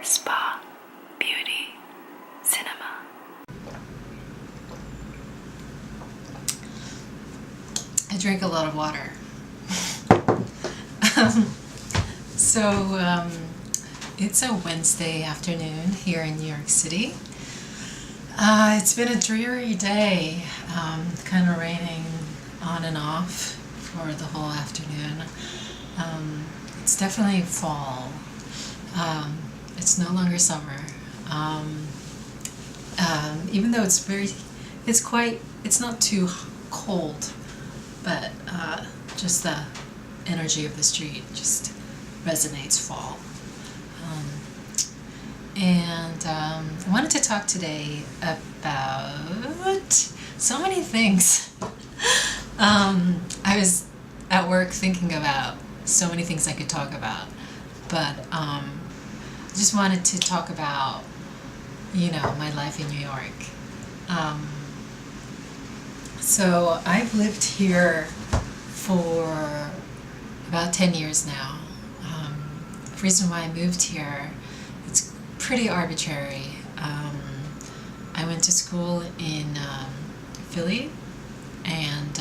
spa, beauty, cinema. I drink a lot of water. So it's a Wednesday afternoon here in New York City. It's been a dreary day, kind of raining on and off for the whole afternoon. It's definitely fall. It's no longer summer. Even though it's not too cold, but just the energy of the street just resonates fall. I wanted to talk today about so many things. I was at work thinking about so many things I could talk about, but I just wanted to talk about, my life in New York. So I've lived here for about 10 years now. The reason why I moved here, it's pretty arbitrary. I went to school in Philly, and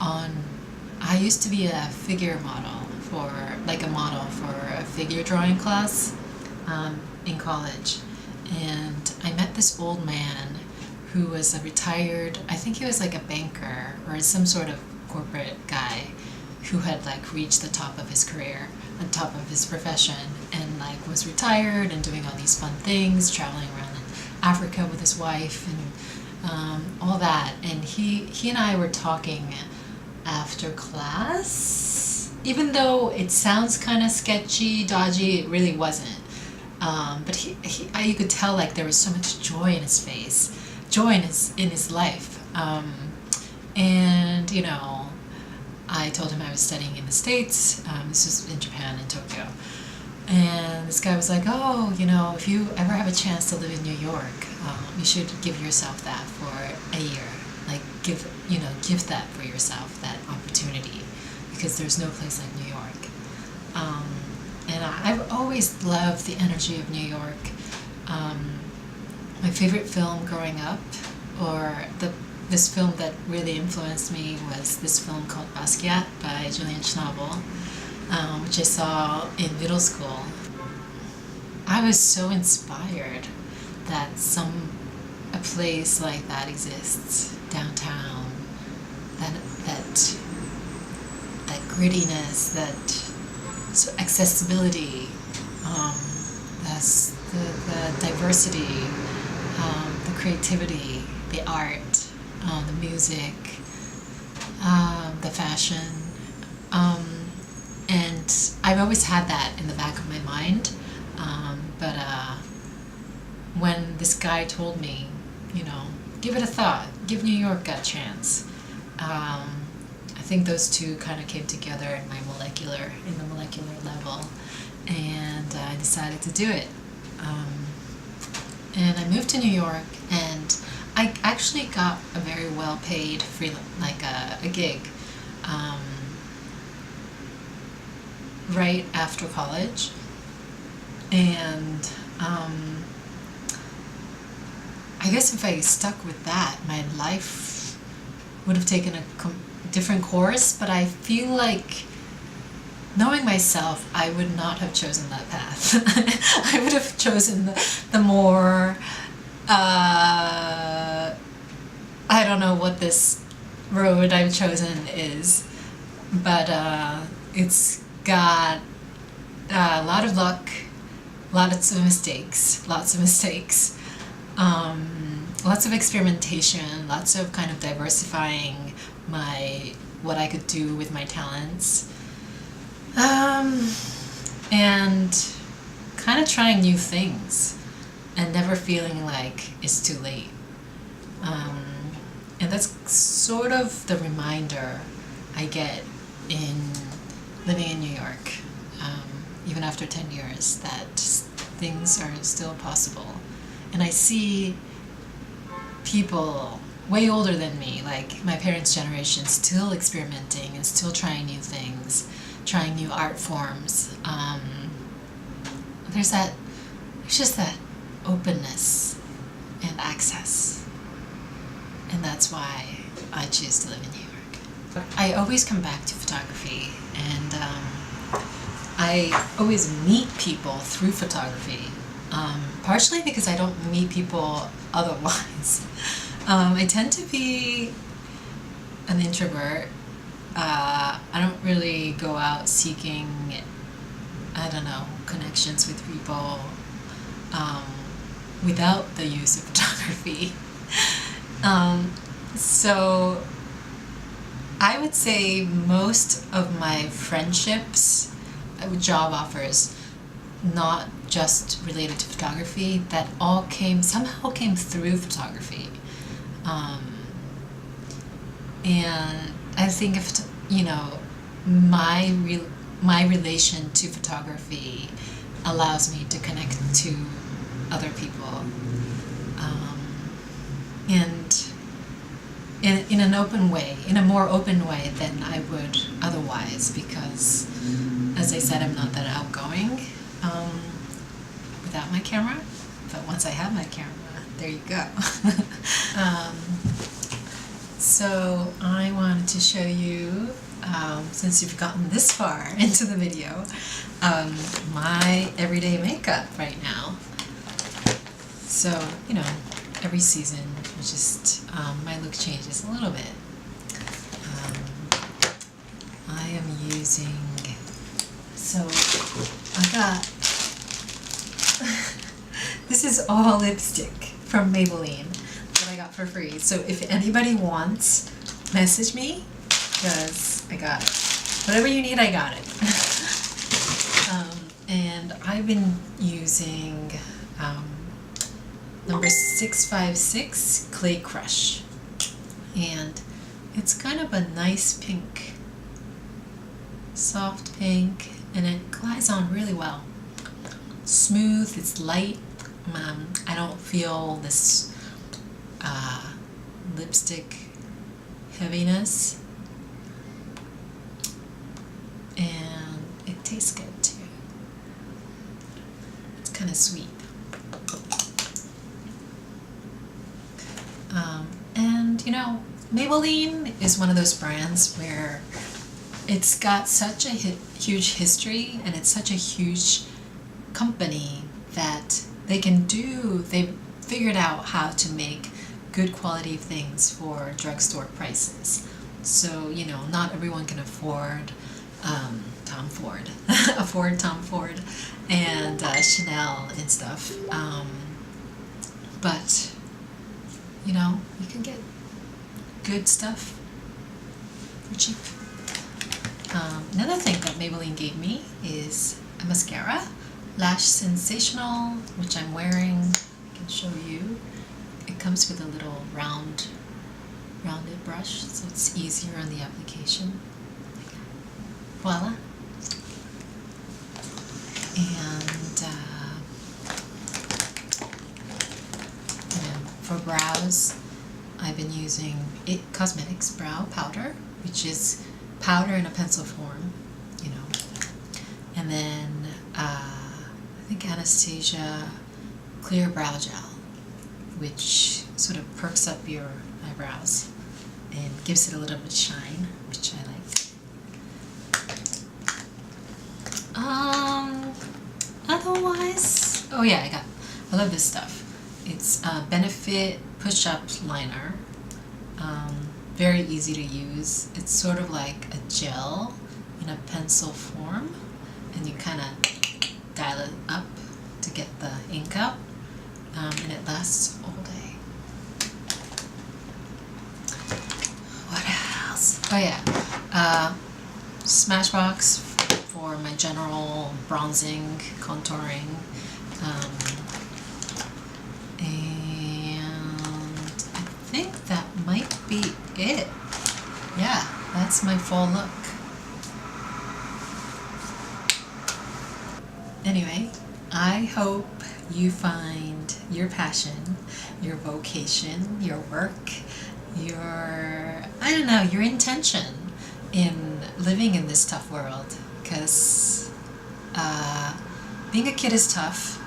I used to be a figure model for a figure drawing class in college, and I met this old man who was a retired, I think he was like a banker or some sort of corporate guy who had reached the top of his career, on top of his profession, and was retired and doing all these fun things, traveling around in Africa with his wife and all that. And he and I were talking after class, even though it sounds kind of sketchy, dodgy, it really wasn't. But you could tell there was so much joy in his face, joy in his life. And I told him I was studying in the States. This was in Japan, in Tokyo. And this guy was like, oh, if you ever have a chance to live in New York, you should give yourself that for a year. Give that for yourself, that opportunity, because there's no place like New York. And I've always loved the energy of New York. My favorite film growing up, this film that really influenced me, was this film called Basquiat by Julian Schnabel, which I saw in middle school. I was so inspired that a place like that exists downtown. That grittiness, that accessibility, that's the diversity, the creativity, the art, the music, the fashion, and I've always had that in the back of my mind. But when this guy told me, give it a thought, give New York a chance, I think those two kind of came together in the molecular level, and I decided to do it. And I moved to New York, and I actually got a very well-paid a gig right after college, and I guess if I stuck with that, my life would have taken a different course. But I feel like, knowing myself, I would not have chosen that path. I would have chosen the more, I don't know what this road I've chosen is, but it's got a lot of luck, lots of mistakes, lots of experimentation, lots of kind of diversifying what I could do with my talents. And kind of trying new things and never feeling like it's too late. And that's sort of the reminder I get in living in New York, even after 10 years, that things are still possible. And I see people way older than me, like my parents' generation, still experimenting and still trying new things, trying new art forms, there's just that openness and access, and that's why I choose to live in New York. I always come back to photography, and I always meet people through photography, partially because I don't meet people otherwise. I tend to be an introvert. I don't really go out seeking, I don't know, connections with people without the use of photography. So I would say most of my friendships, job offers, not just related to photography, that all somehow came through photography. And I think if, my relation to photography allows me to connect to other people, and in an open way, in a more open way than I would otherwise, because, as I said, I'm not that outgoing without my camera, but once I have my camera, there you go. So I wanted to show you, since you've gotten this far into the video, my everyday makeup right now. So, every season, my look changes a little bit. I am using, so I got, this is all lipstick from Maybelline that I got for free. So if anybody wants, message me, because I got it. Whatever you need, I got it. And I've been using number 656 Clay Crush, and it's kind of a nice pink, soft pink, and it glides on really well. Smooth, it's light. I don't feel this lipstick heaviness, and it tastes good too. It's kind of sweet. And Maybelline is one of those brands where it's got such a huge history, and it's such a huge company that they've figured out how to make good quality things for drugstore prices. So, not everyone can afford Tom Ford, Tom Ford and Chanel and stuff. But you can get good stuff for cheap. Another thing that Maybelline gave me is a mascara, Lash Sensational, which I'm wearing. I can show you. It comes with a little rounded brush, so it's easier on the application. Voila. And for brows, I've been using It Cosmetics Brow Powder, which is powder in a pencil form, and then I think Anastasia Clear Brow Gel, which sort of perks up your eyebrows and gives it a little bit of shine, which I like. Otherwise, oh yeah, I love this stuff. It's Benefit Push-Up Liner. Very easy to use. It's sort of like a gel in a pencil form, and you kind of dial it up to get the ink out, and it lasts all day. What else? Oh yeah, Smashbox for my general bronzing, contouring, and I think that might be it. Yeah, that's my fall look. Anyway, I hope you find your passion, your vocation, your work, your intention in living in this tough world, because being a kid is tough,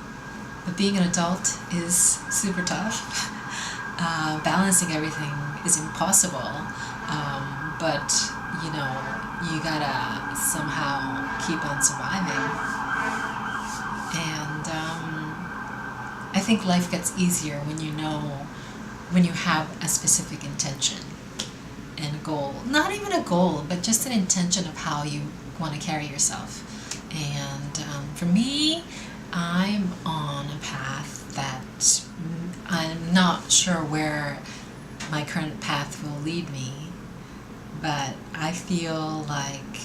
but being an adult is super tough. Balancing everything is impossible, but you know, you gotta somehow keep on surviving. And I think life gets easier when when you have a specific intention and a goal. Not even a goal, but just an intention of how you want to carry yourself. And for me, I'm on a path that I'm not sure where my current path will lead me, but I feel like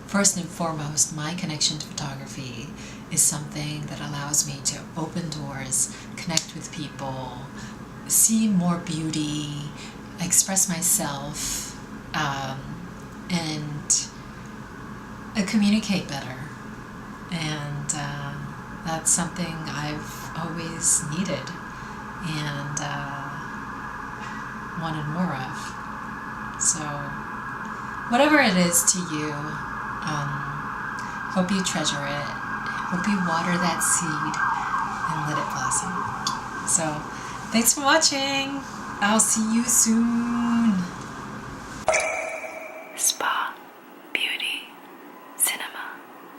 first and foremost my connection to photography is something that allows me to open doors, connect with people, see more beauty, express myself, and communicate better. And that's something I've always needed and wanted more of. So whatever it is to you, hope you treasure it, hope you water that seed and let it blossom. So thanks for watching. I'll see you soon.